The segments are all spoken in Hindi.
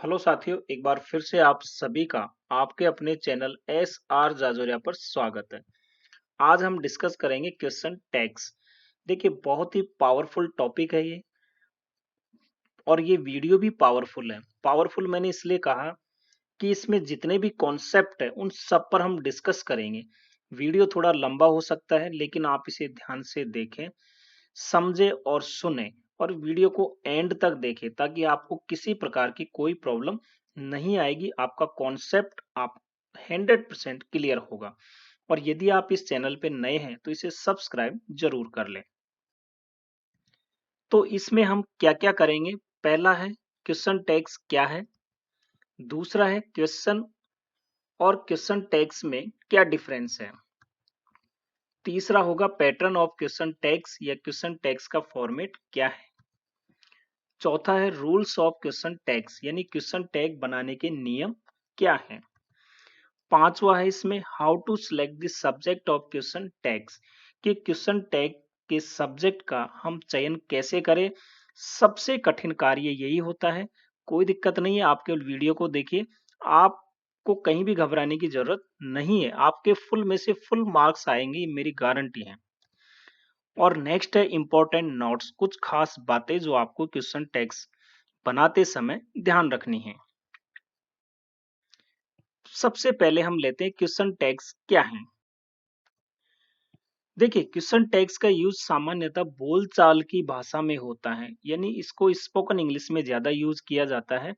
हेलो साथियों, एक बार फिर से आप सभी का आपके अपने चैनल एस आर जाजोरिया पर स्वागत है। आज हम डिस्कस करेंगे क्वेश्चन टैग्स। देखिए, बहुत ही पावरफुल टॉपिक है ये, और ये वीडियो भी पावरफुल है। पावरफुल मैंने इसलिए कहा कि इसमें जितने भी कॉन्सेप्ट है उन सब पर हम डिस्कस करेंगे। वीडियो थोड़ा लंबा हो सकता है, लेकिन आप इसे ध्यान से देखें, समझे और सुने, और वीडियो को एंड तक देखें ताकि आपको किसी प्रकार की कोई प्रॉब्लम नहीं आएगी। आपका कॉन्सेप्ट आप 100% क्लियर होगा। और यदि आप इस चैनल पे नए हैं तो इसे सब्सक्राइब जरूर कर लें। तो इसमें हम क्या क्या करेंगे? पहला है क्वेश्चन टैग्स क्या है, दूसरा है क्वेश्चन और क्वेश्चन टैग्स में क्या डिफरेंस है, तीसरा होगा पैटर्न ऑफ क्वेश्चन टैग्स या क्वेश्चन टैग्स का फॉर्मेट क्या है, चौथा है रूल्स ऑफ क्वेश्चन टैग्स यानी क्वेश्चन टैग बनाने के नियम क्या हैं, पांचवा है इसमें how to select the subject of question tags कि क्वेश्चन टैग के सब्जेक्ट का हम चयन कैसे करें। सबसे कठिन कार्य यही होता है। कोई दिक्कत नहीं है, आप केवल वीडियो को देखिए, आपको कहीं भी घबराने की जरूरत नहीं है। आपके फुल में से फुल मार्क्स आएंगे, ये मेरी गारंटी है। और नेक्स्ट है इंपॉर्टेंट नोट्स, कुछ खास बातें जो आपको क्वेश्चन टैग्स बनाते समय ध्यान रखनी है। सबसे पहले हम लेते हैं क्वेश्चन टैग्स क्या हैं। देखिए, क्वेश्चन टैग्स का यूज सामान्यतः बोलचाल की भाषा में होता है, यानी इसको स्पोकन इंग्लिश में ज्यादा यूज किया जाता है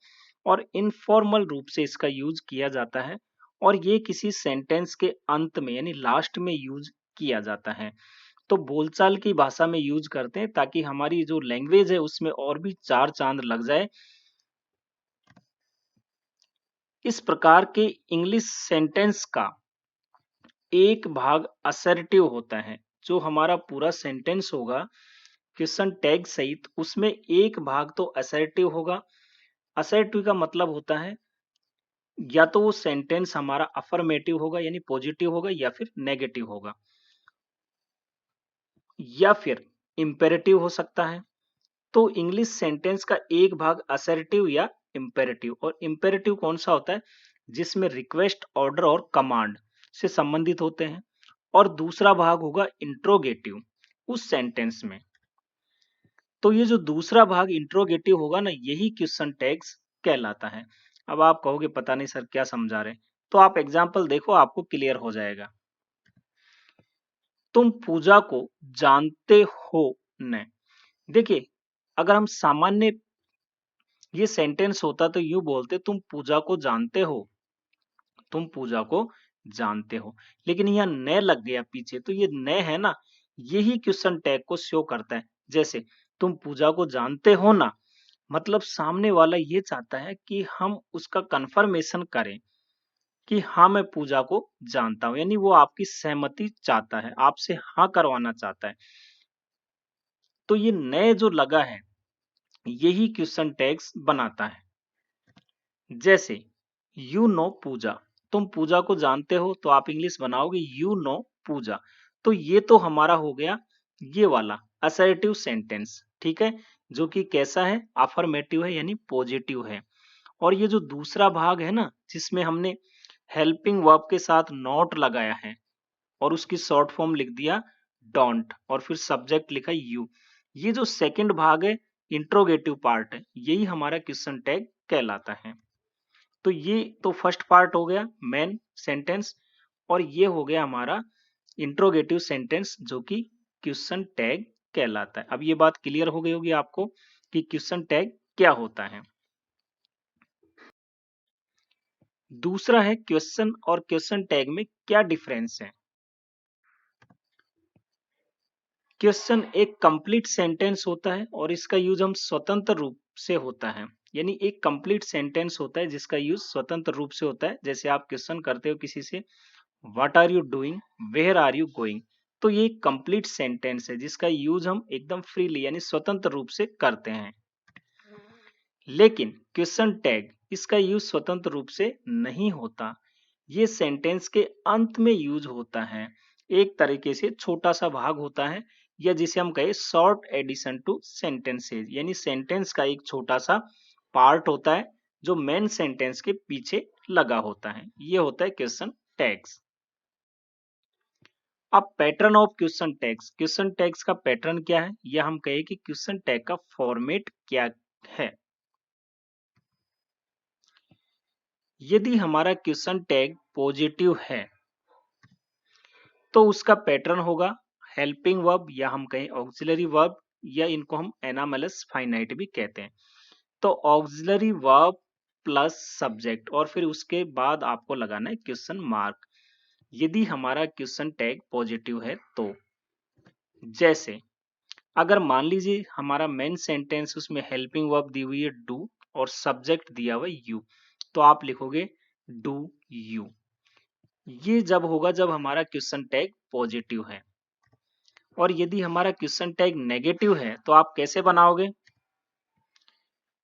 और इनफॉर्मल रूप से इसका यूज किया जाता है। और ये किसी सेंटेंस के अंत में यानी लास्ट में यूज किया जाता है। तो बोलचाल की भाषा में यूज करते हैं ताकि हमारी जो लैंग्वेज है उसमें और भी चार चांद लग जाए। इस प्रकार के इंग्लिश सेंटेंस का एक भाग असर्टिव होता है। जो हमारा पूरा सेंटेंस होगा क्वेश्चन टैग सहित, उसमें एक भाग तो असर्टिव होगा। असर्टिव का मतलब होता है या तो वो सेंटेंस हमारा अफर्मेटिव होगा यानी पॉजिटिव होगा, या फिर नेगेटिव होगा, या फिर इंपेरेटिव हो सकता है। तो इंग्लिश सेंटेंस का एक भाग असर्टिव या इंपेरेटिव, और इंपेरेटिव कौन सा होता है? जिसमें रिक्वेस्ट, ऑर्डर और कमांड से संबंधित होते हैं। और दूसरा भाग होगा इंट्रोगेटिव उस सेंटेंस में। तो ये जो दूसरा भाग इंट्रोगेटिव होगा ना, यही क्वेश्चन टैग्स कहलाता है। अब आप कहोगे पता नहीं सर क्या समझा रहे, तो आप एग्जाम्पल देखो, आपको क्लियर हो जाएगा। तुम पूजा को जानते हो न। देखिए, अगर हम सामान्य ये सेंटेंस होता तो यूं बोलते, तुम पूजा को जानते हो, तुम पूजा को जानते हो। लेकिन यहाँ न लग गया पीछे, तो ये न है ना, यही क्वेश्चन टैग को शो करता है। जैसे तुम पूजा को जानते हो ना, मतलब सामने वाला ये चाहता है कि हम उसका कंफर्मेशन करें कि हाँ मैं पूजा को जानता हूं, यानी वो आपकी सहमति चाहता है, आपसे हाँ करवाना चाहता है। तो ये नए जो लगा है, यही क्वेश्चन टैग्स बनाता है। जैसे यू नो पूजा, तुम पूजा को जानते हो, तो आप इंग्लिश बनाओगे यू नो पूजा। तो ये तो हमारा हो गया ये वाला असर्टिव सेंटेंस, ठीक है, जो कि कैसा है? अफर्मेटिव है यानी पॉजिटिव है। और ये जो दूसरा भाग है ना, जिसमें हमने हेल्पिंग वर्ब के साथ नॉट लगाया है और उसकी शॉर्ट फॉर्म लिख दिया डोंट, और फिर सब्जेक्ट लिखा यू, ये जो सेकंड भाग है, इंट्रोगेटिव पार्ट है, यही हमारा क्वेश्चन टैग कहलाता है। तो ये तो फर्स्ट पार्ट हो गया मेन सेंटेंस, और ये हो गया हमारा इंट्रोगेटिव सेंटेंस जो कि क्वेश्चन टैग कहलाता है। अब ये बात क्लियर हो गई होगी आपको कि क्वेश्चन टैग क्या होता है। दूसरा है क्वेश्चन और क्वेश्चन टैग में क्या डिफरेंस है। क्वेश्चन एक कंप्लीट सेंटेंस होता है और इसका यूज हम स्वतंत्र रूप से होता है, यानी एक कंप्लीट सेंटेंस होता है जिसका यूज स्वतंत्र रूप से होता है। जैसे आप क्वेश्चन करते हो किसी से, what are you doing, where are you going, तो ये एक कंप्लीट सेंटेंस है जिसका यूज हम एकदम फ्रीली यानी स्वतंत्र रूप से करते हैं। लेकिन क्वेश्चन टैग इसका यूज स्वतंत्र रूप से नहीं होता, ये सेंटेंस के अंत में यूज होता है। एक तरीके से छोटा सा भाग होता है, या जिसे हम कहें शॉर्ट एडिशन टू सेंटेंसेज, यानी सेंटेंस का एक छोटा सा पार्ट होता है जो मेन सेंटेंस के पीछे लगा होता है, ये होता है क्वेश्चन टैग्स। अब पैटर्न ऑफ क्वेश्चन टैग्स का पैटर्न क्या है, या हम कहें कि क्वेश्चन टैग का फॉर्मेट क्या है। यदि हमारा क्वेश्चन टैग पॉजिटिव है तो उसका पैटर्न होगा हेल्पिंग वर्ब, या हम कहें ऑक्सिलरी वर्ब, या इनको हम एनामलस फाइनाइट भी कहते हैं। तो ऑक्सिलरी वर्ब प्लस सब्जेक्ट, और फिर उसके बाद आपको लगाना है क्वेश्चन मार्क, यदि हमारा क्वेश्चन टैग पॉजिटिव है तो। जैसे अगर मान लीजिए हमारा मेन सेंटेंस उसमें हेल्पिंग वर्ब दी हुई है डू और सब्जेक्ट दिया हुआ है यू, तो आप लिखोगे डू यू। ये जब होगा जब हमारा क्वेश्चन टैग पॉजिटिव है। और यदि हमारा क्वेश्चन टैग नेगेटिव है तो आप कैसे बनाओगे,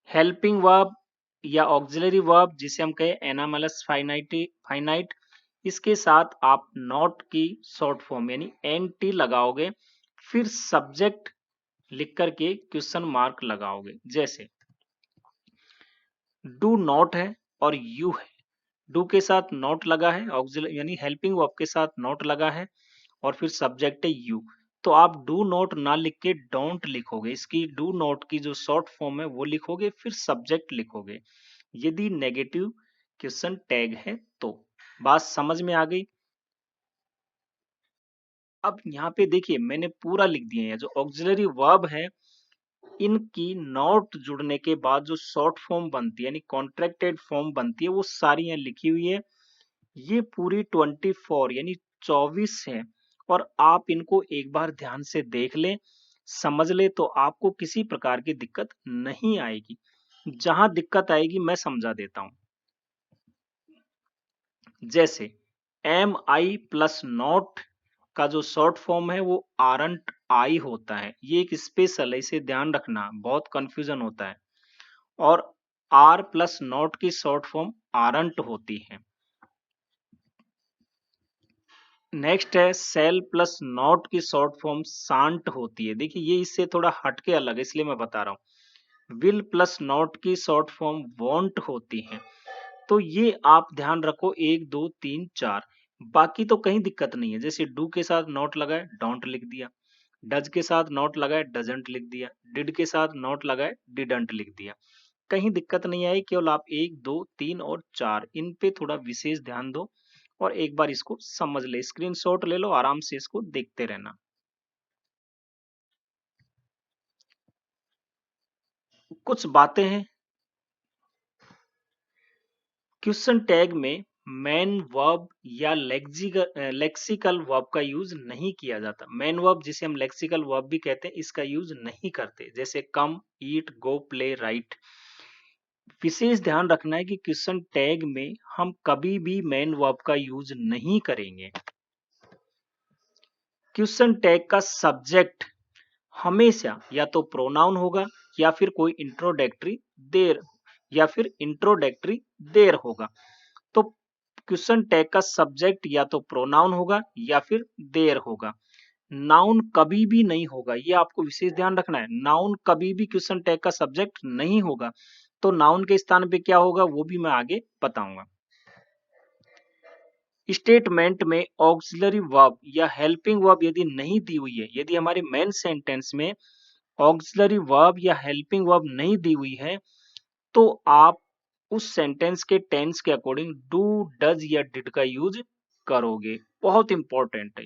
हेल्पिंग वर्ब या ऑक्सिलरी वर्ब जिसे हम कहें एनामलस फाइनाइट, इसके साथ आप नॉट की शॉर्ट फॉर्म यानी एन लगाओगे, फिर सब्जेक्ट लिख करके क्वेश्चन मार्क लगाओगे। जैसे डू नॉट है और यू है, डू के साथ नॉट लगा है, ऑक्सिलरी यानी हेल्पिंग वर्ब के साथ नॉट लगा है, और फिर सब्जेक्ट है यू। तो आप डू नॉट ना लिख के डोंट लिखोगे, इसकी डू नॉट की जो शॉर्ट फॉर्म है वो लिखोगे, फिर सब्जेक्ट लिखोगे, यदि नेगेटिव क्वेश्चन टैग है तो। बात समझ में आ गई। अब यहाँ पे देखिए मैंने पूरा लिख दिया है, जो ऑक्सिलरी वर्ब है इनकी नॉट जुड़ने के बाद जो शॉर्ट फॉर्म बनती है यानी कॉन्ट्रैक्टेड फॉर्म बनती है वो सारी यहाँ लिखी हुई है। ये पूरी 24 यानी 24 है, और आप इनको एक बार ध्यान से देख लें, समझ ले, तो आपको किसी प्रकार की दिक्कत नहीं आएगी। जहां दिक्कत आएगी मैं समझा देता हूं। जैसे एम आई प्लस नॉट का जो शॉर्ट फॉर्म है वो आरंट आई होता है, ये एक स्पेशल है, इसे ध्यान रखना, बहुत कंफ्यूजन होता है। और आर प्लस नॉट की शॉर्ट फॉर्म आरंट होती है। नेक्स्ट है सेल प्लस नॉट की शॉर्ट फॉर्म सांट होती है। देखिए ये इससे थोड़ा हटके अलग है इसलिए मैं बता रहा हूँ। विल प्लस नॉट की शॉर्ट फॉर्म वॉन्ट होती है। तो ये आप ध्यान रखो, 1 2 3 4। बाकी तो कहीं दिक्कत नहीं है, जैसे डू के साथ नॉट लगाए डोंट लिख दिया, डज के साथ नॉट लगाए डजंट लिख दिया, डिड के साथ नॉट लगाए डिडंट लिख दिया, कहीं दिक्कत नहीं आई। केवल आप 1 2 3 और 4 इन पे थोड़ा विशेष ध्यान दो, और एक बार इसको समझ ले, स्क्रीनशॉट ले लो, आराम से इसको देखते रहना। कुछ बातें हैं क्वेश्चन टैग में, मेन वर्ब या लेक्सिकल वर्ब का यूज नहीं किया जाता। मेन वर्ब जिसे हम लेक्सिकल वर्ब भी कहते हैं इसका यूज नहीं करते, जैसे कम, ईट, गो, प्ले, राइट। विशेष ध्यान रखना है कि क्वेश्चन टैग में हम कभी भी मेन वर्ब का यूज नहीं करेंगे। क्वेश्चन टैग का सब्जेक्ट हमेशा या तो प्रोनाउन होगा या फिर कोई इंट्रोडक्टरी देर होगा। तो क्वेश्चन टैग का सब्जेक्ट या तो प्रोनाउन होगा या फिर देर होगा। नाउन कभी भी नहीं होगा, ये आपको विशेष ध्यान रखना है, नाउन कभी भी क्वेश्चन टैग का सब्जेक्ट नहीं होगा। तो नाउन के स्थान पे क्या होगा वो भी मैं आगे बताऊंगा। स्टेटमेंट में ऑक्सिलरी वर्ब या हेल्पिंग वर्ब यदि नहीं दी हुई है, यदि हमारे मेन सेंटेंस में ऑक्सिलरी वर्ब या हेल्पिंग वर्ब नहीं दी हुई है, तो आप उस सेंटेंस के टेंस के अकॉर्डिंग डू, डज या डिड का यूज करोगे। बहुत इंपॉर्टेंट है,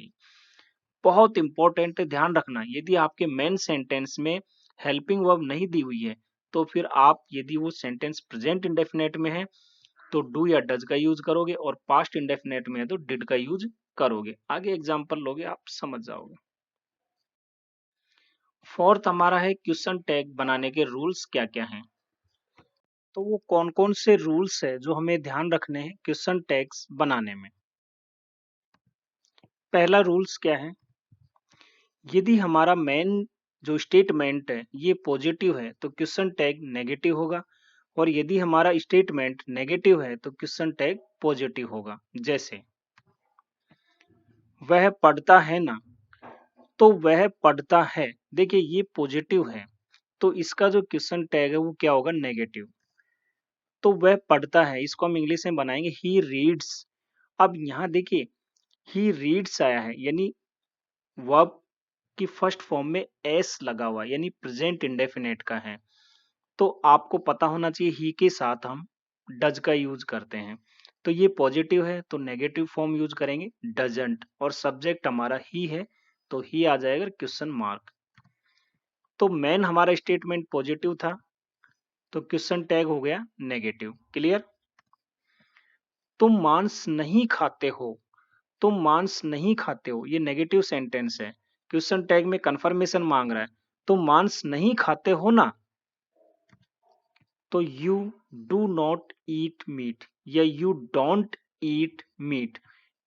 बहुत इंपॉर्टेंट है, ध्यान रखना। यदि आपके मेन सेंटेंस में हेल्पिंग वर्ब नहीं दी हुई है तो फिर आप, यदि वो सेंटेंस प्रेजेंट इंडेफिनेट में है तो डू या डज का यूज करोगे, और पास्ट इंडेफिनेट में है तो डिड का यूज करोगे। आगे एग्जांपल लोगे आप समझ जाओगे। फोर्थ हमारा है क्वेश्चन टैग बनाने के रूल्स क्या क्या हैं। तो वो कौन कौन से रूल्स है जो हमें ध्यान रखने हैं क्वेश्चन टैग्स बनाने में। पहला रूल्स क्या है, यदि हमारा मेन जो स्टेटमेंट है ये पॉजिटिव है तो क्वेश्चन टैग नेगेटिव होगा, और यदि हमारा स्टेटमेंट नेगेटिव है तो क्वेश्चन टैग पॉजिटिव होगा। जैसे वह पढ़ता है ना, तो वह पढ़ता है, देखिए ये पॉजिटिव है तो इसका जो क्वेश्चन टैग है वो क्या होगा, नेगेटिव। तो वह पढ़ता है, इसको हम इंग्लिश में बनाएंगे ही रीड्स। अब यहाँ देखिए ही रीड्स आया है यानी वर्ब की फर्स्ट फॉर्म में एस लगा हुआ है यानी प्रेजेंट इंडेफिनेट का है। तो आपको पता होना चाहिए ही के साथ हम डज का यूज करते हैं। तो ये पॉजिटिव है तो नेगेटिव फॉर्म यूज करेंगे डजंट, और सब्जेक्ट हमारा ही है तो ही आ जाएगा क्वेश्चन मार्क। तो मेन हमारा स्टेटमेंट पॉजिटिव था तो क्वेश्चन टैग हो गया नेगेटिव। क्लियर? तुम मांस नहीं खाते हो, तुम मांस नहीं खाते हो, ये नेगेटिव सेंटेंस है। क्वेश्चन टैग में कंफर्मेशन मांग रहा है, तुम मांस नहीं खाते हो ना, तो you do not eat meat या यू डोंट ईट मीट,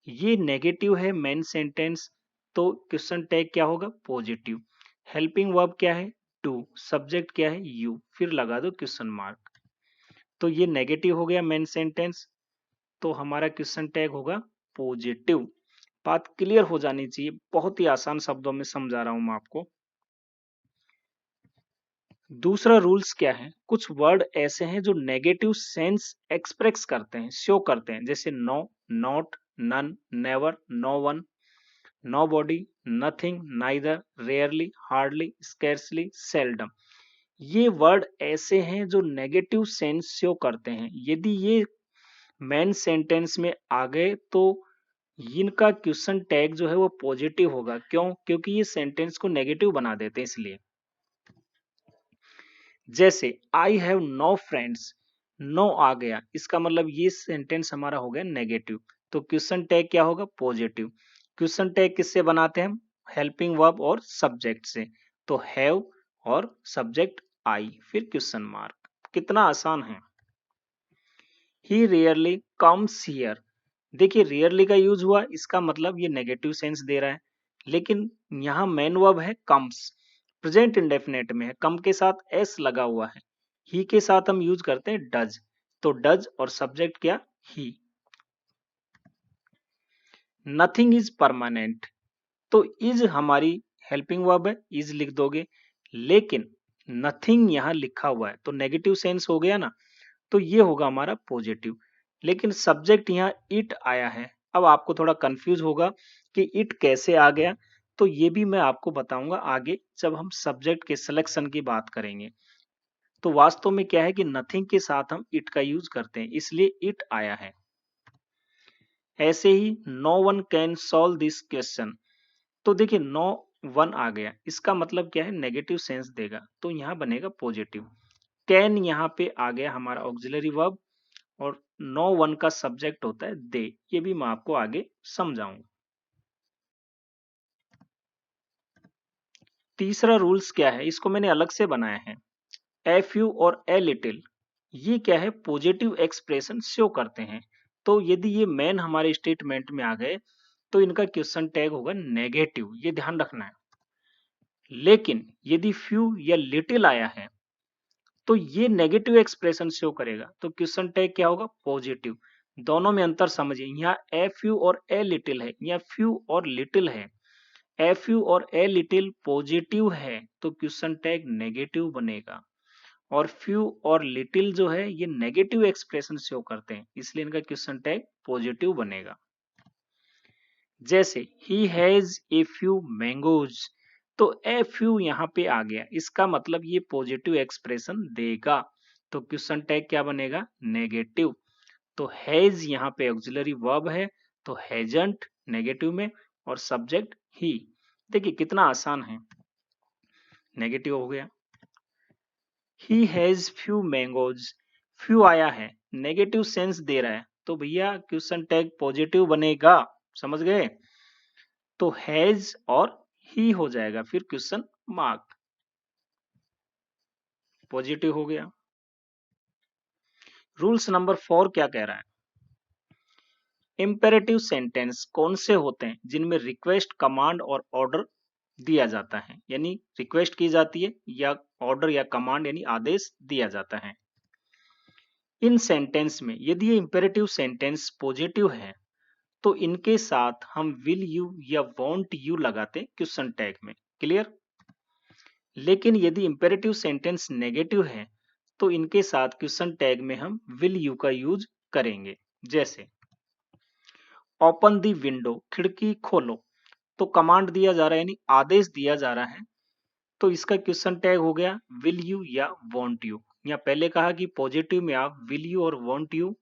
ये नेगेटिव है मेन सेंटेंस। तो क्वेश्चन टैग क्या होगा? पॉजिटिव। हेल्पिंग वर्ब क्या है? डू। सब्जेक्ट क्या है? यू। फिर लगा दो क्वेश्चन मार्क। तो ये नेगेटिव हो गया मेन सेंटेंस, तो हमारा क्वेश्चन टैग होगा पॉजिटिव। बात क्लियर हो जानी चाहिए, बहुत ही आसान शब्दों में समझा रहा हूं मैं आपको। दूसरा रूल्स क्या है? कुछ वर्ड ऐसे हैं जो नेगेटिव सेंस एक्सप्रेस करते हैं, शो करते हैं, जैसे no, not, none, never, no one, nobody, nothing, neither, rarely, hardly, scarcely, seldom. ये वर्ड ऐसे हैं जो नेगेटिव सेंस शो करते हैं। यदि ये मेन सेंटेंस में आ गए तो इनका क्वेश्चन टैग जो है वो पॉजिटिव होगा। क्यों? क्योंकि ये सेंटेंस को नेगेटिव बना देते हैं इसलिए। जैसे I have no friends, no आ गया, इसका मतलब ये सेंटेंस हमारा हो गया नेगेटिव। तो क्वेश्चन टैग क्या होगा? पॉजिटिव। क्वेश्चन टैग किससे बनाते हैं हम? हेल्पिंग वर्ब और सब्जेक्ट से। तो हैव और सब्जेक्ट आई, फिर क्वेश्चन मार्क। कितना आसान है। ही रेयरली कम्स हियर, देखिए रेयरली का यूज हुआ, इसका मतलब ये नेगेटिव सेंस दे रहा है, लेकिन यहाँ मेन वर्ब है कम्स, प्रेजेंट इंडेफिनेट में है, कम के साथ एस लगा हुआ है। ही के साथ हम यूज करते हैं डज, तो डज और सब्जेक्ट क्या? ही। नथिंग इज परमानेंट, तो इज हमारी हेल्पिंग वर्ब है, इज लिख दोगे, लेकिन नथिंग यहाँ लिखा हुआ है तो नेगेटिव सेंस हो गया ना, तो ये होगा हमारा पॉजिटिव। लेकिन सब्जेक्ट यहाँ इट आया है। अब आपको थोड़ा कंफ्यूज होगा कि इट कैसे आ गया, तो ये भी मैं आपको बताऊंगा आगे जब हम सब्जेक्ट के सिलेक्शन की बात करेंगे। तो वास्तव में क्या है कि नथिंग के साथ हम इट का यूज करते हैं, इसलिए इट आया है। ऐसे ही no one can solve this question, तो देखिए नो वन आ गया, इसका मतलब क्या है? नेगेटिव सेंस देगा, तो यहाँ बनेगा पॉजिटिव। कैन यहाँ पे आ गया हमारा ऑक्सिलरी वर्ब, और नो वन का सब्जेक्ट होता है दे, ये भी मैं आपको आगे समझाऊंगा। तीसरा रूल्स क्या है? इसको मैंने अलग से बनाया है। ए फ्यू और ए लिटिल, ये क्या है? पॉजिटिव एक्सप्रेशन शो करते हैं। तो यदि ये मेन हमारे स्टेटमेंट में आ गए तो इनका क्वेश्चन टैग होगा नेगेटिव, ये ध्यान रखना है। लेकिन यदि फ्यू या लिटिल आया है तो ये नेगेटिव एक्सप्रेशन शो करेगा, तो क्वेश्चन टैग क्या होगा? पॉजिटिव। दोनों में अंतर समझिए, यहाँ ए फ्यू और ए लिटिल है, यहाँ फ्यू और लिटिल है। ए फ्यू और ए लिटिल पॉजिटिव है तो क्वेश्चन टैग नेगेटिव बनेगा, और फ्यू और लिटिल जो है ये नेगेटिव एक्सप्रेशन शो करते हैं, इसलिए इनका क्वेश्चन टैग पॉजिटिव बनेगा। जैसे he has a few mangoes, तो ए फ्यू यहाँ पे आ गया, इसका मतलब ये पॉजिटिव एक्सप्रेशन देगा, तो क्वेश्चन टैग क्या बनेगा? नेगेटिव। तो हैज यहाँ पे ऑक्सिलरी वर्ब है, तो हैजंट नेगेटिव में, और सब्जेक्ट ही। देखिए कितना आसान है, नेगेटिव हो गया। He has few mangoes, few आया है, नेगेटिव सेंस दे रहा है, तो भैया क्वेश्चन टैग पॉजिटिव बनेगा। समझ गए? तो हैज और ही हो जाएगा, फिर क्वेश्चन मार्क, पॉजिटिव हो गया। रूल्स नंबर 4 क्या कह रहा है? इंपेरेटिव सेंटेंस कौन से होते हैं जिनमें रिक्वेस्ट, कमांड और ऑर्डर दिया जाता है, यानी रिक्वेस्ट की जाती है या ऑर्डर या कमांड यानी आदेश दिया जाता है। इन सेंटेंस में यदि ये इंपेरेटिव सेंटेंस पॉजिटिव है तो इनके साथ हम विल यू या वॉन्ट यू लगाते हैं क्वेश्चन टैग में। क्लियर? लेकिन यदि इंपेरेटिव सेंटेंस नेगेटिव है तो इनके साथ क्वेश्चन टैग में हम विल यू का यूज करेंगे। जैसे ओपन दी विंडो, खिड़की खोलो, तो कमांड दिया जा रहा है यानी आदेश दिया जा रहा है, तो इसका क्वेश्चन टैग हो गया विल यू या वॉन्ट यू। या पहले कहा कि पॉजिटिव में आप विल यू और वॉन्ट यू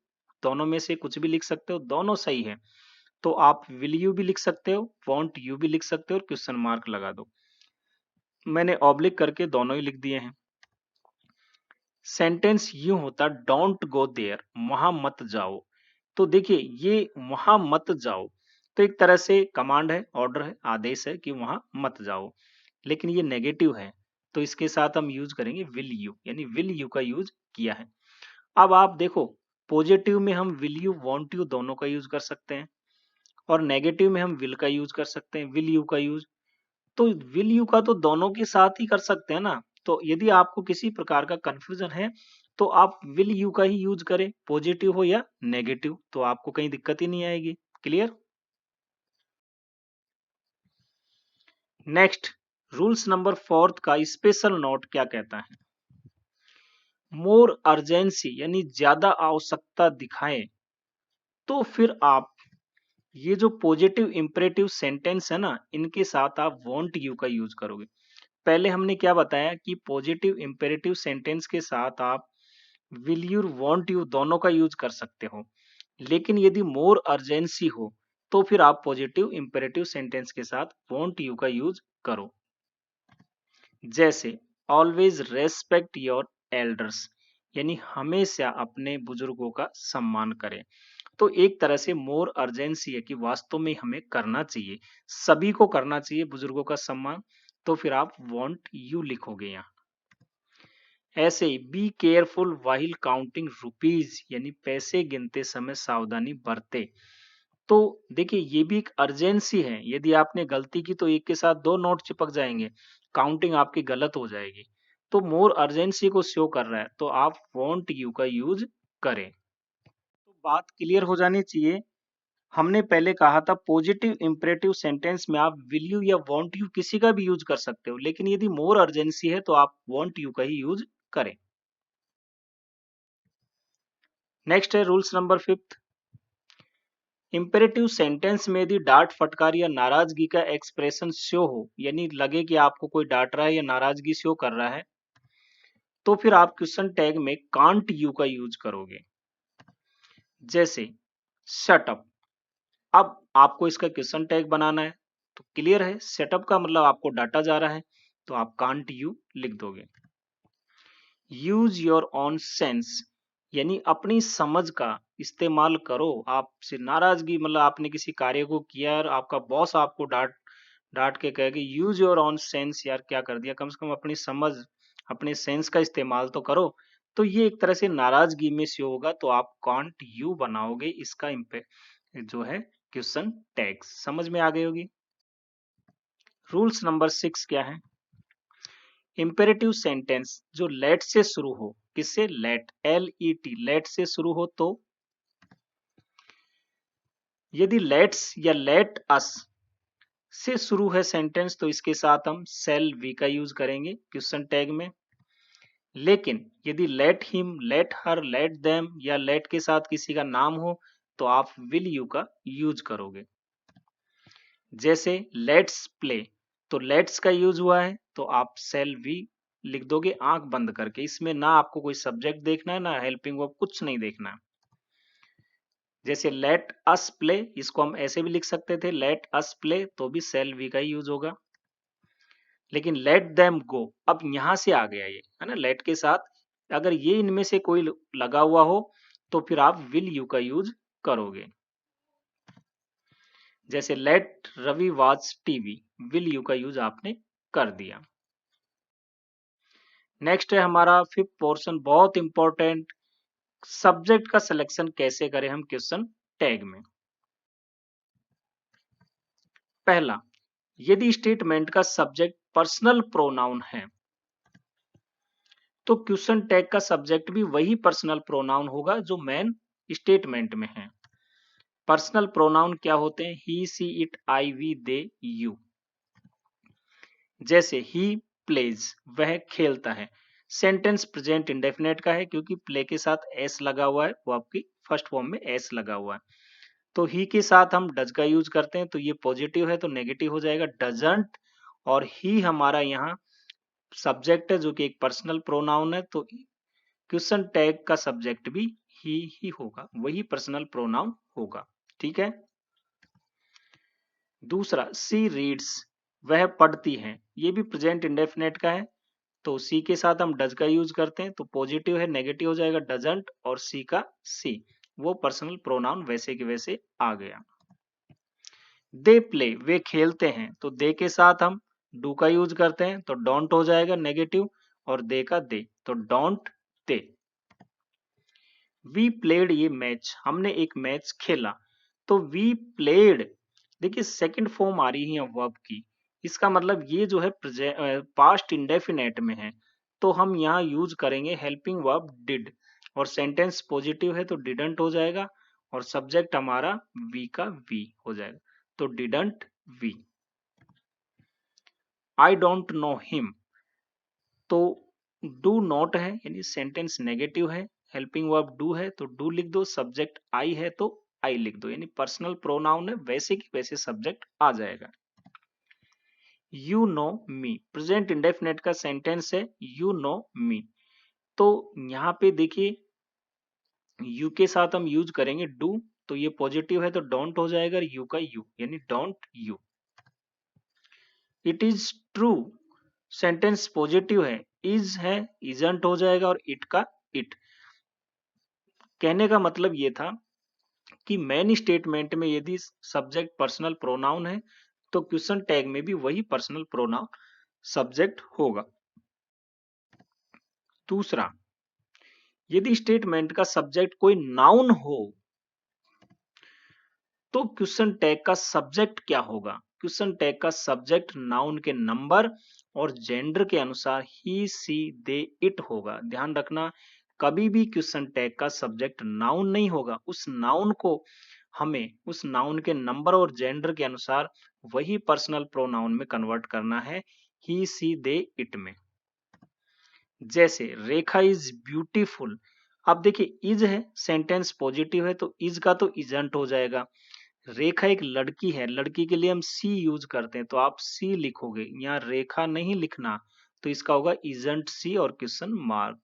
दोनों में से कुछ भी लिख सकते हो, दोनों सही है। तो आप विल यू भी लिख सकते हो, वॉन्ट यू भी लिख सकते हो और क्वेश्चन मार्क लगा दो। मैंने ऑब्लिक करके दोनों ही लिख दिए हैं। सेंटेंस यूं होता डोंट गो देयर, वहां मत जाओ। तो देखिए ये वहां मत जाओ तो एक तरह से कमांड है, ऑर्डर है, आदेश है कि वहां मत जाओ, लेकिन ये नेगेटिव है तो इसके साथ हम यूज करेंगे विल यू, यानी विल यू का यूज किया है। अब आप देखो पॉजिटिव में हम विल यू वांट यू दोनों का यूज कर सकते हैं और नेगेटिव में हम विल का यूज कर सकते हैं, विल यू का यूज। तो विल यू का तो दोनों के साथ ही कर सकते हैं ना। तो यदि आपको किसी प्रकार का कंफ्यूजन है तो आप विल यू का ही यूज करें, पॉजिटिव हो या नेगेटिव, तो आपको कहीं दिक्कत ही नहीं आएगी। क्लियर। नेक्स्ट, रूल्स नंबर 4 का स्पेशल नोट क्या कहता है? मोर अर्जेंसी यानी ज्यादा आवश्यकता दिखाएं तो फिर आप ये जो पॉजिटिव इंपरेटिव सेंटेंस है ना, इनके साथ आप वांट यू का यूज करोगे। पहले हमने क्या बताया कि पॉजिटिव इंपेरेटिव सेंटेंस के साथ आप विल यू वांट यू दोनों का यूज कर सकते हो, लेकिन यदि मोर अर्जेंसी हो तो फिर आप पॉजिटिव इंपेरेटिव सेंटेंस के साथ वांट यू का यूज करो। जैसे ऑलवेज रेस्पेक्ट योर एल्डर्स, यानी हमेशा अपने बुजुर्गों का सम्मान करें। तो एक तरह से मोर अर्जेंसी है कि वास्तव में हमें करना चाहिए, सभी को करना चाहिए बुजुर्गों का सम्मान, तो फिर आप वांट यू लिखोगे यहाँ। ऐसे ही be careful while counting rupees, यानी पैसे गिनते समय सावधानी बरते। तो देखिए ये भी एक अर्जेंसी है, यदि आपने गलती की तो एक के साथ दो नोट चिपक जाएंगे, काउंटिंग आपकी गलत हो जाएगी। तो मोर अर्जेंसी को शो कर रहा है तो आप वांट यू का यूज करें। तो बात क्लियर हो जानी चाहिए। हमने पहले कहा था पॉजिटिव इंपरेटिव सेंटेंस में आप विल यू या वांट यू किसी का भी यूज कर सकते हो, लेकिन यदि मोर अर्जेंसी है तो आप वांट यू का ही यूज करें। नेक्स्ट है रूल्स नंबर 5। इंपेरेटिव सेंटेंस में यदि डांट फटकार या नाराजगी का एक्सप्रेशन शो हो, यानी लगे कि आपको कोई डांट रहा है या नाराजगी शो कर रहा है, तो फिर आप क्वेश्चन टैग में कांट यू का यूज करोगे। जैसे शट अप, अब आपको इसका क्वेश्चन टैग बनाना है, तो क्लियर है सेटअप का मतलब आपको डाटा जा रहा है, तो आप कांट यू लिख दोगे। यूज योर ऑन सेंस, यानी अपनी समझ का इस्तेमाल करो। आपसे नाराजगी मतलब आपने किसी कार्य को किया और आपका बॉस आपको डांट डांट के कहे कि यूज योर ऑन सेंस, यार क्या कर दिया, कम से कम अपनी समझ अपने सेंस का इस्तेमाल तो करो। तो ये एक तरह से नाराजगी में से होगा, तो आप कांट यू बनाओगे इसका जो है क्वेश्चन टैग। समझ में आ गई होगी। रूल्स नंबर 6 क्या है? इंपेरेटिव सेंटेंस जो लेट से शुरू हो, किससे? लेट, LET, लेट से शुरू हो, तो यदि लेट्स या लेट अस से शुरू है सेंटेंस तो इसके साथ हम सेल वी का यूज करेंगे क्वेश्चन टैग में। लेकिन यदि let him, let her, let them या लेट के साथ किसी का नाम हो तो आप विल यू का यूज करोगे। जैसे लेट्स प्ले, तो लेट्स का यूज हुआ है तो आप सेल वी लिख दोगे आंख बंद करके। इसमें ना आपको कोई सब्जेक्ट देखना है ना हेल्पिंग वर्ब, कुछ नहीं देखना है। जैसे लेट अस प्ले, इसको हम ऐसे भी लिख सकते थे लेट अस प्ले, तो भी सेल वी का ही यूज होगा। लेकिन लेट देम गो, अब यहां से आ गया ये है ना लेट के साथ, अगर ये इनमें से कोई लगा हुआ हो तो फिर आप विल यू का यूज करोगे। जैसे let Ravi watch TV, will you का यूज आपने कर दिया। नेक्स्ट है हमारा 5th पोर्शन, बहुत इंपॉर्टेंट, सब्जेक्ट का सिलेक्शन कैसे करें हम क्वेश्चन टैग में। पहला, यदि स्टेटमेंट का सब्जेक्ट पर्सनल प्रोनाउन है तो क्वेश्चन टैग का सब्जेक्ट भी वही पर्सनल प्रोनाउन होगा जो मेन स्टेटमेंट में है। पर्सनल प्रोनाउन क्या होते हैं? He, she, it, I, we, they, you. जैसे ही प्लेज, वह खेलता है, सेंटेंस प्रेजेंट इंडेफिनेट का है क्योंकि प्ले के साथ एस लगा हुआ है, वो आपकी फर्स्ट फॉर्म में एस लगा हुआ है। तो ही के साथ हम डज का यूज करते हैं, तो ये पॉजिटिव है तो नेगेटिव हो जाएगा डजंट। और ही हमारा यहाँ सब्जेक्ट है जो कि एक पर्सनल प्रोनाउन है, तो क्वेश्चन टैग का सब्जेक्ट भी ही होगा, वही पर्सनल प्रोनाउन होगा। ठीक है। दूसरा सी रीड्स, वह पढ़ती है, ये भी प्रेजेंट इंडेफिनेट का है। तो सी के साथ हम डज का यूज करते हैं, तो पॉजिटिव है नेगेटिव हो जाएगा डजंट, और सी का सी, वो पर्सनल प्रोनाउन वैसे के वैसे आ गया। दे प्ले, वे खेलते हैं, तो दे के साथ हम डू का यूज करते हैं, तो डोंट हो जाएगा नेगेटिव, और दे का दे, तो डोंट दे। वी प्लेड, ये मैच, हमने एक मैच खेला, तो वी प्लेड, देखिए सेकंड फॉर्म आ रही है वर्ब की, इसका मतलब ये जो है पास्ट इंडेफिनेट में है, तो हम यहाँ यूज करेंगे हेल्पिंग वर्ब डिड, और सेंटेंस पॉजिटिव है तो डिडंट हो जाएगा, और सब्जेक्ट हमारा वी का वी हो जाएगा, तो didn't we. I don't know him, तो डू नॉट है यानी सेंटेंस नेगेटिव है, हेल्पिंग वर्ब डू है तो डू लिख दो, सब्जेक्ट आई है तो आई लिख दो, यानी पर्सनल प्रोनाउन है वैसे की वैसे सब्जेक्ट आ जाएगा। You know me, present indefinite का सेंटेंस है, यू नो मी, तो यहाँ पे देखिए यू के साथ हम यूज करेंगे डू, तो ये पॉजिटिव है तो डोंट हो जाएगा, यू का यू यानी don't you. It is true, sentence positive है इजंट हो जाएगा, और इट का इट। कहने का मतलब ये था कि मेन स्टेटमेंट में यदि सब्जेक्ट पर्सनल प्रोनाउन है तो क्वेश्चन टैग में भी वही पर्सनल प्रोनाउन सब्जेक्ट होगा। दूसरा, यदि स्टेटमेंट का सब्जेक्ट कोई नाउन हो तो क्वेश्चन टैग का सब्जेक्ट क्या होगा? क्वेश्चन टैग का सब्जेक्ट नाउन के नंबर और जेंडर के अनुसार ही सी दे इट होगा। ध्यान रखना, कभी भी क्वेश्चन टैग का सब्जेक्ट नाउन नहीं होगा, उस नाउन को हमें उस नाउन के नंबर और जेंडर के अनुसार वही पर्सनल प्रोनाउन में कन्वर्ट करना है, ही सी दे इट में। जैसे रेखा इज ब्यूटीफुल, अब देखिए इज है, सेंटेंस पॉजिटिव है तो इज का तो इजंट हो जाएगा। रेखा एक लड़की है, लड़की के लिए हम सी यूज करते हैं तो आप सी लिखोगे, यहाँ रेखा नहीं लिखना, तो इसका होगा इजंट सी और question mark.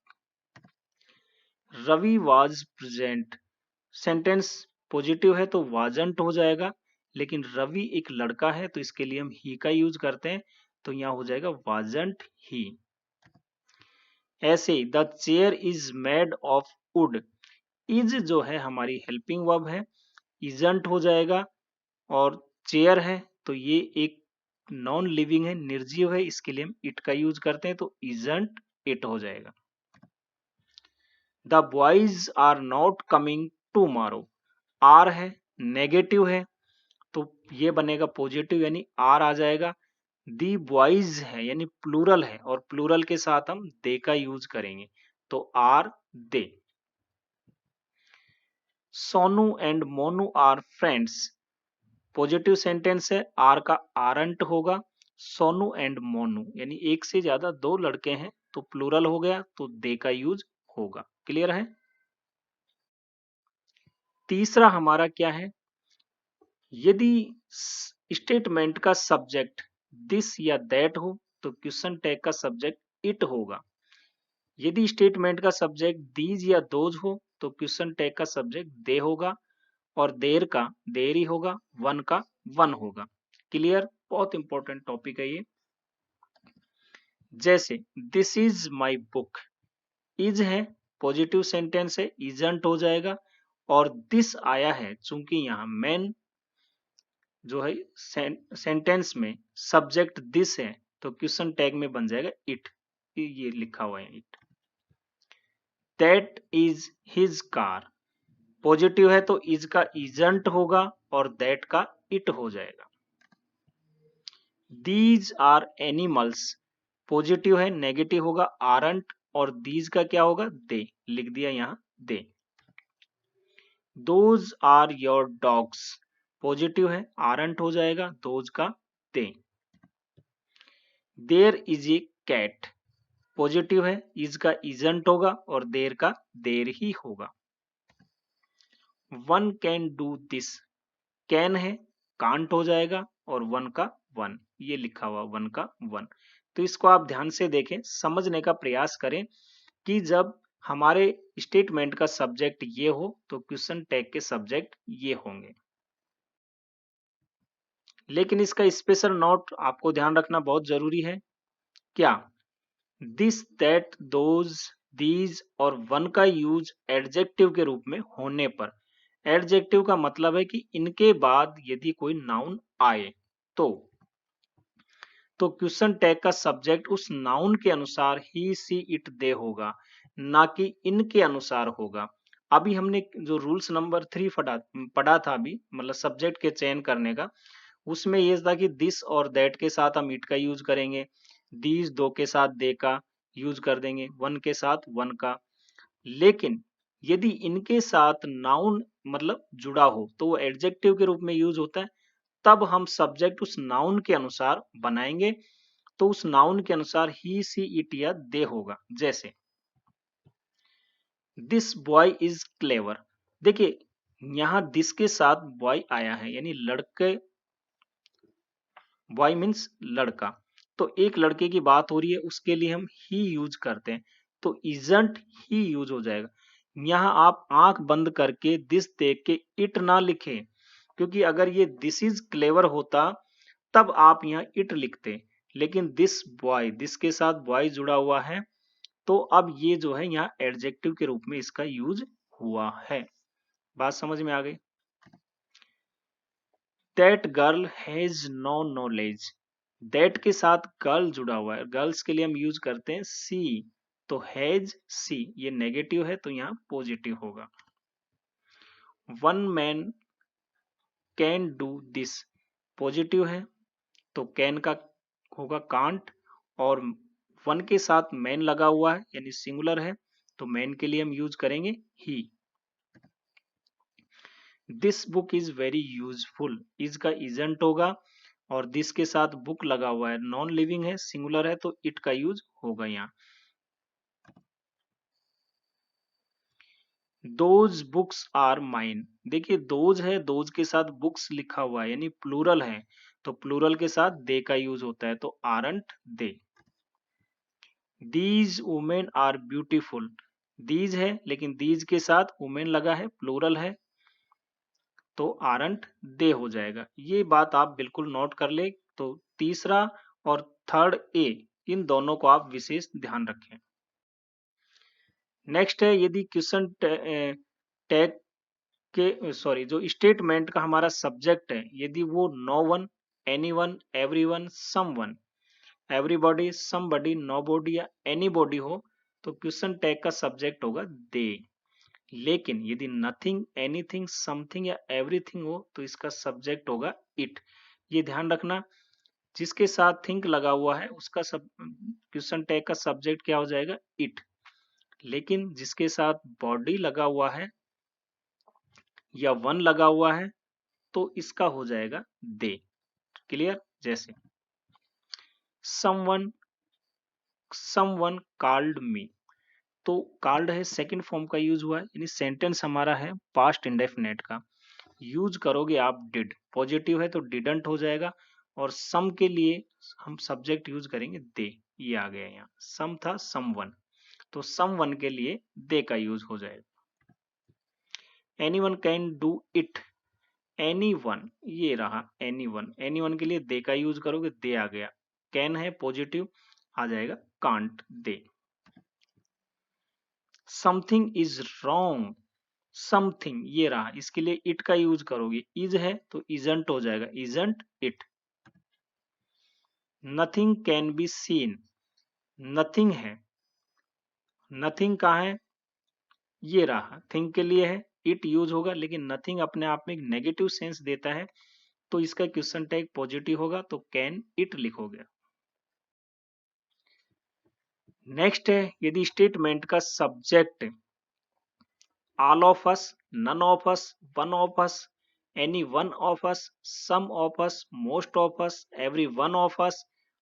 Ravi was present, sentence positive है तो वाजंट हो जाएगा, लेकिन रवि एक लड़का है तो इसके लिए हम ही का यूज करते हैं, तो यहाँ हो जाएगा वाजंट ही। ऐसे the chair is made of would, is जो है हमारी हेल्पिंग वर्ब है, इजंट हो जाएगा, और चेयर है तो ये एक नॉन लिविंग है, निर्जीव है, इसके लिए हम इट का यूज करते हैं तो इजंट इट हो जाएगा। The boys are not coming tomorrow, are है नेगेटिव है तो ये बनेगा पॉजिटिव यानी आर आ जाएगा। दी बॉयज है यानी प्लूरल है, और प्लूरल के साथ हम दे का यूज करेंगे तो are they. Sonu and Monu are friends, positive sentence है, आर का आरंट होगा, सोनू एंड मोनू यानी एक से ज्यादा दो लड़के हैं तो प्लूरल हो गया तो दे का यूज होगा। क्लियर है। तीसरा हमारा क्या है, यदि स्टेटमेंट का सब्जेक्ट दिस या दैट हो तो क्वेश्चन टैग का सब्जेक्ट इट होगा। यदि स्टेटमेंट का सब्जेक्ट दीज या दोज हो तो क्वेश्चन टैग का सब्जेक्ट दे होगा, और देर का देर ही होगा, वन का वन होगा। क्लियर, बहुत इंपॉर्टेंट टॉपिक है ये। जैसे this is my book, is है पॉजिटिव सेंटेंस है, इजंट हो जाएगा, और दिस आया है चूंकि यहाँ मेन जो है सेंटेंस में सब्जेक्ट दिस है तो क्वेश्चन टैग में बन जाएगा इट, ये लिखा हुआ है it. That is his car, positive है तो इज का इजंट होगा और दैट का इट हो जाएगा। दीज आर एनिमल्स, पॉजिटिव है नेगेटिव होगा आरंट, और दीज का क्या होगा दे, लिख दिया यहाँ they. Those are your dogs, positive है आरंट हो जाएगा दोज का they. There is a cat, positive है, इज का इजंट होगा और देर का देर ही होगा। One can do this, can है, कांट हो जाएगा और वन का वन, ये लिखा हुआ वन का वन। तो इसको आप ध्यान से देखें, समझने का प्रयास करें कि जब हमारे स्टेटमेंट का सब्जेक्ट ये हो तो क्वेश्चन टैग के सब्जेक्ट ये होंगे। लेकिन इसका स्पेशल नोट आपको ध्यान रखना बहुत जरूरी है। क्या? दिस, दैट, दोज, दीज और वन का यूज एडजेक्टिव के रूप में होने पर, एडजेक्टिव का मतलब है कि इनके बाद यदि कोई नाउन आए तो क्वेश्चन टैग का सब्जेक्ट उस नाउन के अनुसार ही, सी, इट, दे होगा, ना कि इनके अनुसार होगा। अभी हमने जो रूल्स नंबर 3 पढ़ा था अभी, मतलब सब्जेक्ट के चयन करने का, उसमें ये था कि दिस और दैट के साथ हम इट का यूज करेंगे, दीज दो के साथ दे का यूज कर देंगे, वन के साथ वन का। लेकिन यदि इनके साथ नाउन मतलब जुड़ा हो तो वो एडजेक्टिव के रूप में यूज होता है, तब हम सब्जेक्ट उस नाउन के अनुसार बनाएंगे। तो उस नाउन के अनुसार ही, सी, इट या दे होगा। जैसे दिस बॉय इज क्लेवर, देखिए यहां दिस के साथ बॉय आया है, यानी लड़के, बॉय मीन्स लड़का, तो एक लड़के की बात हो रही है, उसके लिए हम ही यूज करते हैं, तो इजंट ही यूज हो जाएगा। यहां आप आंख बंद करके दिस देख के इट ना लिखें, क्योंकि अगर ये दिस इज क्लेवर होता तब आप यहाँ इट लिखते, लेकिन दिस बॉय, दिस के साथ बॉय जुड़ा हुआ है, तो अब ये जो है यहाँ एडजेक्टिव के रूप में इसका यूज हुआ है। बात समझ में आ गई? That girl has no knowledge, that के साथ गर्ल जुड़ा हुआ है, गर्ल्स के लिए हम यूज करते हैं सी, तो हैज सी ये नेगेटिव है तो यहाँ पॉजिटिव होगा। One man can do this, positive है तो कैन का होगा कांट, और वन के साथ मैन लगा हुआ है यानी सिंगुलर है, तो मैन के लिए हम यूज करेंगे ही। This book is very useful, is का इजंट होगा और दिस के साथ बुक लगा हुआ है, नॉन लिविंग है, सिंगुलर है, तो इट का यूज होगा यहाँ। दोज बुक्स आर माइन, देखिए दोज है, दोज के साथ बुक्स लिखा हुआ है यानी प्लूरल है, तो प्लूरल के साथ दे का यूज होता है, तो aren't they. These women are beautiful, these है लेकिन दीज के साथ वुमेन लगा है, प्लूरल है, तो आरंट दे हो जाएगा। ये बात आप बिल्कुल नोट कर ले। तो तीसरा और थर्ड ए, इन दोनों को आप विशेष ध्यान रखें। नेक्स्ट है, यदि क्वेश्चन टैग के सॉरी जो स्टेटमेंट का हमारा सब्जेक्ट है, यदि वो no one, any one, every one, some one, everybody, somebody, nobody या एनीबॉडी हो, तो क्वेश्चन टैग का सब्जेक्ट होगा दे। लेकिन यदि नथिंग, एनीथिंग, समथिंग या एवरीथिंग हो तो इसका सब्जेक्ट होगा इट। ये ध्यान रखना, जिसके साथ थिंक लगा हुआ है उसका सब क्वेश्चन टैग का सब्जेक्ट क्या हो जाएगा? इट। लेकिन जिसके साथ बॉडी लगा हुआ है या वन लगा हुआ है तो इसका हो जाएगा दे। क्लियर? जैसे समवन, समवन कॉल्ड मी, तो कॉल्ड है सेकंड फॉर्म का यूज हुआ है, यानी सेंटेंस हमारा है पास्ट इंडेफिनेट का। यूज करोगे आप डिड, पॉजिटिव है तो डिडंट हो जाएगा, और सम के लिए हम सब्जेक्ट यूज करेंगे दे। ये आ गया यहाँ, सम था समवन, तो समवन के लिए दे का यूज हो जाएगा। Anyone can do it, anyone ये रहा एनीवन, एनीवन के लिए दे का यूज करोगे दे आ गया। कैन है पॉजिटिव, आ जाएगा can't they. Something is wrong, something ये रहा, इसके लिए इट का यूज करोगे, इज है तो इजंट हो जाएगा, isn't it. Nothing can be seen, nothing है, नथिंग कहाँ है? ये रहा, थिंग के लिए है, इट यूज होगा, लेकिन नथिंग अपने आप में एक नेगेटिव सेंस देता है, तो इसका क्वेश्चन टैग पॉजिटिव होगा, तो कैन इट लिखोगे। नेक्स्ट है, यदि स्टेटमेंट का subject all of us, none of us, one of us, any one of us, some of us, most of us, every one of us,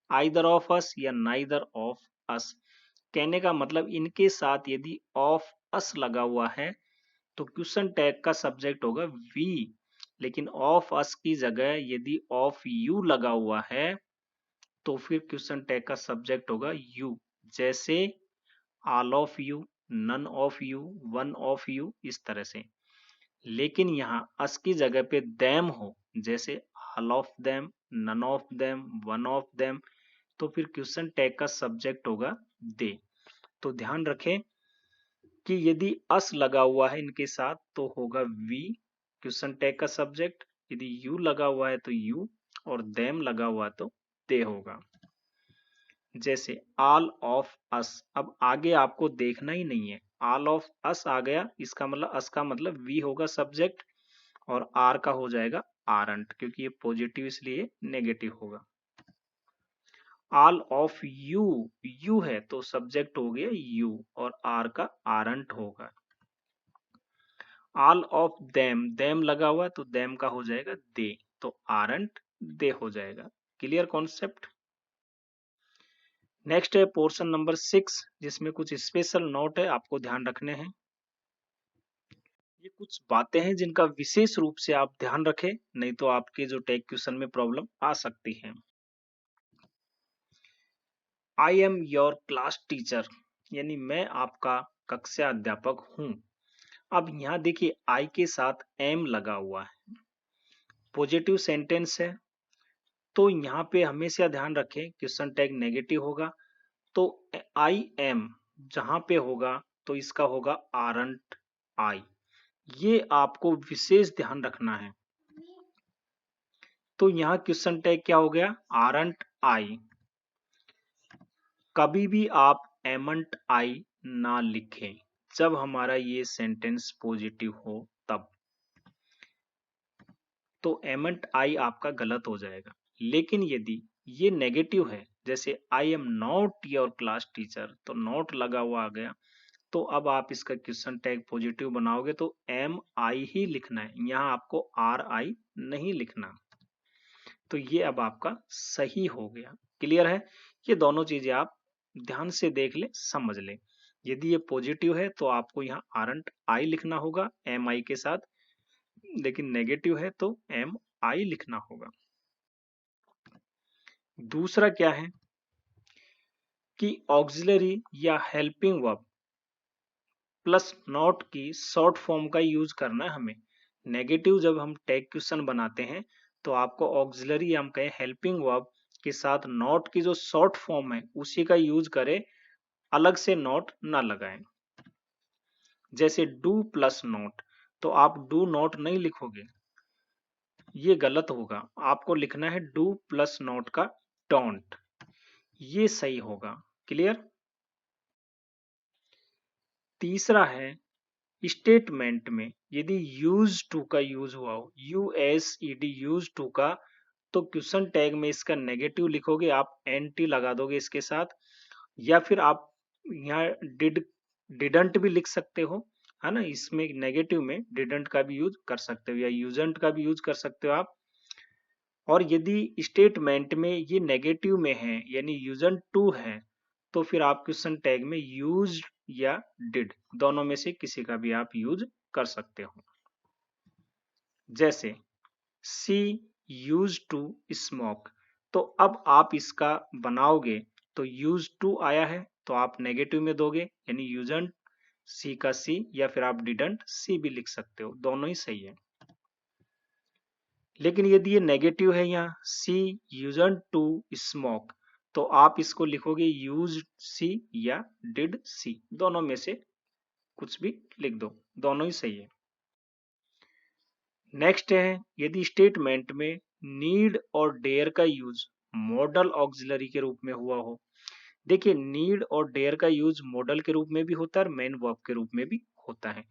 either of us या neither of us, कहने का मतलब इनके साथ यदि ऑफ अस लगा हुआ है तो क्वेश्चन टैग का सब्जेक्ट होगा वी, लेकिन ऑफ अस की जगह यदि ऑफ यू लगा हुआ है तो फिर क्वेश्चन टैग का सब्जेक्ट होगा यू। जैसे all of you, none of you, one of you, इस तरह से। लेकिन यहाँ अस की जगह पे देम हो, जैसे all of them, none of them, one of them, तो फिर क्वेश्चन टैग का सब्जेक्ट होगा दे। तो ध्यान रखें कि यदि अस लगा हुआ है इनके साथ तो होगा वी क्वेश्चन टैग का सब्जेक्ट, यदि यू लगा हुआ है तो यू, और देम लगा हुआ है तो दे होगा। जैसे ऑल ऑफ अस, अब आगे आपको देखना ही नहीं है, ऑल ऑफ अस आ गया, इसका मतलब अस का मतलब वी होगा सब्जेक्ट और आर का हो जाएगा आरंट, क्योंकि ये पॉजिटिव इसलिए नेगेटिव होगा। ऑल ऑफ यू, यू है तो सब्जेक्ट हो गया यू और आर का आरंट होगा। ऑल ऑफ देम, देम लगा हुआ है तो देम का हो जाएगा दे, तो आरंट दे हो जाएगा। Clear concept. नेक्स्ट है पोर्शन नंबर 6, जिसमें कुछ स्पेशल नोट है आपको ध्यान रखने हैं। ये कुछ बातें हैं जिनका विशेष रूप से आप ध्यान रखें, नहीं तो आपके जो टैग क्वेश्चन में प्रॉब्लम आ सकती है। I am your class teacher, यानी मैं आपका कक्षा अध्यापक हूं। अब यहाँ देखिए आई के साथ एम लगा हुआ है, पॉजिटिव सेंटेंस है, तो यहाँ पे हमेशा ध्यान रखें क्वेश्चन टैग नेगेटिव होगा, तो आई एम जहां पे होगा तो इसका होगा आरंट आई, ये आपको विशेष ध्यान रखना है। तो यहाँ क्वेश्चन टैग क्या हो गया, आरंट आई। कभी भी आप एमंट आई ना लिखें जब हमारा ये सेंटेंस पॉजिटिव हो तब, तो एमंट आई आपका गलत हो जाएगा। लेकिन यदि ये नेगेटिव है, जैसे I am not your class teacher, तो नॉट लगा हुआ आ गया, तो अब आप इसका क्वेश्चन टैग पॉजिटिव बनाओगे तो एम आई ही लिखना है, यहाँ आपको आर आई नहीं लिखना। तो ये अब आपका सही हो गया। क्लियर है। ये दोनों चीजें आप ध्यान से देख ले, समझ ले। यदि ये पॉजिटिव है तो आपको यहाँ आरंट आई लिखना होगा एम आई के साथ, लेकिन नेगेटिव है तो एम आई लिखना होगा। दूसरा क्या है कि ऑक्सिलरी या हेल्पिंग वर्ब प्लस नॉट की शॉर्ट फॉर्म का यूज करना है हमें। नेगेटिव जब हम टैग क्वेश्चन बनाते हैं तो आपको ऑक्सिलरी या हम कहें हेल्पिंग वर्ब के साथ नॉट की जो शॉर्ट फॉर्म है उसी का यूज करें, अलग से नॉट ना लगाएं। जैसे डू प्लस नॉट, तो आप डू नॉट नहीं लिखोगे, ये गलत होगा, आपको लिखना है डू प्लस नॉट का डोंट, ये सही होगा। क्लियर। तीसरा है स्टेटमेंट में यदि यूज टू का यूज हुआ हो, यूएसईडी यूज टू का, तो क्वेश्चन टैग में इसका नेगेटिव लिखोगे, आप एनटी लगा दोगे इसके साथ, या फिर आप यहाँ डिडंट भी लिख सकते हो, है ना, इसमें नेगेटिव में डिडंट का भी यूज कर सकते हो या यूजंट का भी यूज कर सकते हो आप। और यदि स्टेटमेंट में ये नेगेटिव में है यानी यूजंट टू है, तो फिर आप क्वेश्चन टैग में यूज या डिड दोनों में से किसी का भी आप यूज कर सकते हो। जैसे सी यूज टू स्मोक, तो अब आप इसका बनाओगे तो यूज टू आया है तो आप नेगेटिव में दोगे, यानी यूजंट सी का सी, या फिर आप डिडंट सी भी लिख सकते हो, दोनों ही सही है। लेकिन यदि ये नेगेटिव है यहाँ सी यूजंट टू स्मोक, तो आप इसको लिखोगे यूज सी या डिड सी, दोनों में से कुछ भी लिख दो, दोनों ही सही है। नेक्स्ट है यदि स्टेटमेंट में नीड और डेयर का यूज मॉडल ऑक्सिलरी के रूप में हुआ हो। देखिए नीड और डेयर का यूज मॉडल के रूप में भी होता है और मेन वर्ब के रूप में भी होता है।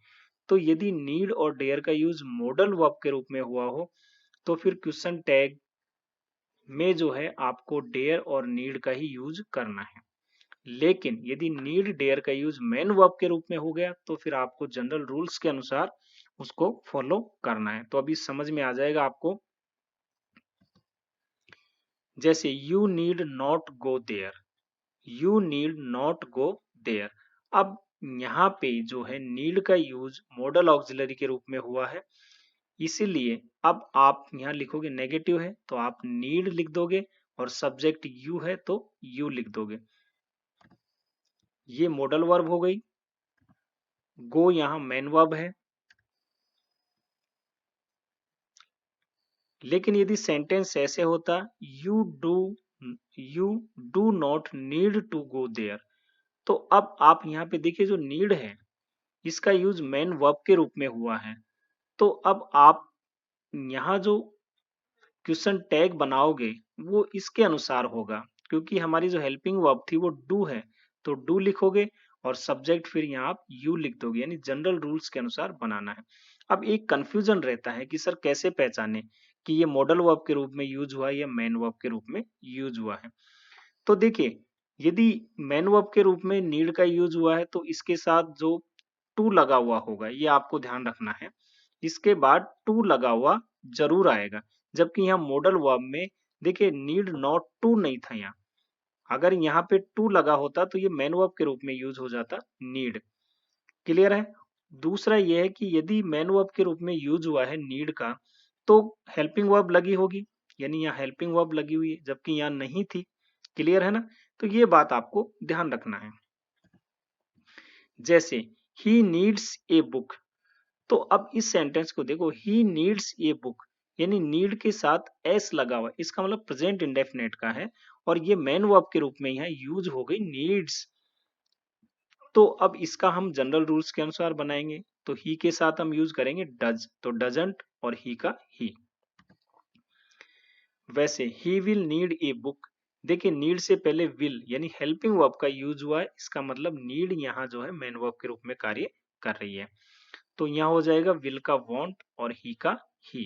तो यदि नीड और डेयर का यूज मॉडल वर्ब के रूप में हुआ हो तो फिर क्वेश्चन टैग में जो है आपको डेयर और नीड का ही यूज करना है। लेकिन यदि नीड डेयर का यूज मेन वर्ब के रूप में हो गया तो फिर आपको जनरल रूल्स के अनुसार उसको फॉलो करना है। तो अभी समझ में आ जाएगा आपको। जैसे you need not go there, you need not go there. अब यहाँ पे जो है नीड का यूज मॉडल ऑक्सिलरी के रूप में हुआ है, इसीलिए अब आप यहाँ लिखोगे नेगेटिव है तो आप नीड लिख दोगे और सब्जेक्ट यू है तो यू लिख दोगे। ये मॉडल वर्ब हो गई। गो यहाँ मेन वर्ब है। लेकिन यदि सेंटेंस ऐसे होता you do not need to go there, तो अब आप यहाँ पे देखिए जो नीड है इसका यूज मेन वर्ब के रूप में हुआ है। तो अब आप यहाँ जो क्वेश्चन टैग बनाओगे वो इसके अनुसार होगा, क्योंकि हमारी जो हेल्पिंग वर्ब थी वो डू है तो डू लिखोगे और सब्जेक्ट फिर यहाँ आप यू लिख दोगे, यानी जनरल रूल्स के अनुसार बनाना है। अब एक कंफ्यूजन रहता है कि सर कैसे पहचाने कि ये मॉडल वर्ब के रूप में यूज हुआ है या मेन वर्ब के रूप में यूज हुआ है। तो देखिए यदि मेन वर्ब के रूप में नीड का यूज हुआ है तो इसके साथ जो टू लगा हुआ होगा ये आपको ध्यान रखना है, इसके बाद टू लगा हुआ जरूर आएगा। जबकि यहाँ मॉडल वर्ब में देखिए नीड नॉट टू नहीं था यहाँ, अगर यहाँ पे टू लगा होता तो ये मेन वर्ब के रूप में यूज हो जाता नीड। क्लियर है। दूसरा ये है कि यदि मेन वर्ब के रूप में यूज हुआ है नीड का तो हेल्पिंग वर्ब लगी होगी, यानी यहाँ हेल्पिंग वर्ब लगी हुई है जबकि यहाँ नहीं थी। क्लियर है ना। तो ये बात आपको ध्यान रखना है। जैसे ही नीड्स ए बुक, तो अब इस सेंटेंस को देखो ही नीड्स ए बुक, यानी नीड के साथ एस लगा हुआ है, इसका मतलब प्रेजेंट इंडेफिनेट का है और ये मेन वर्ब के रूप में यहाँ यूज हो गई नीड्स। तो अब इसका हम जनरल रूल्स के अनुसार बनाएंगे, तो ही के साथ हम यूज करेंगे डज, तो डजंट और ही का ही। वैसे he will need a book, देखिए नीड से पहले विल यानी हेल्पिंग वर्ब का यूज हुआ है, इसका मतलब नीड यहाँ जो है मेन वर्ब के रूप में कार्य कर रही है। तो यहाँ हो जाएगा विल का वांट और ही का ही।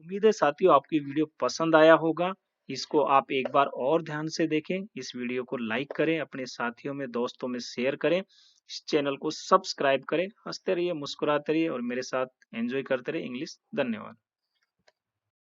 उम्मीद है साथियों आपकी वीडियो पसंद आया होगा। इसको आप एक बार और ध्यान से देखें, इस वीडियो को लाइक करें, अपने साथियों में दोस्तों में शेयर करें, इस चैनल को सब्सक्राइब करें। हंसते रहिए, मुस्कुराते रहिए और मेरे साथ एंजॉय करते रहिए इंग्लिश। धन्यवाद।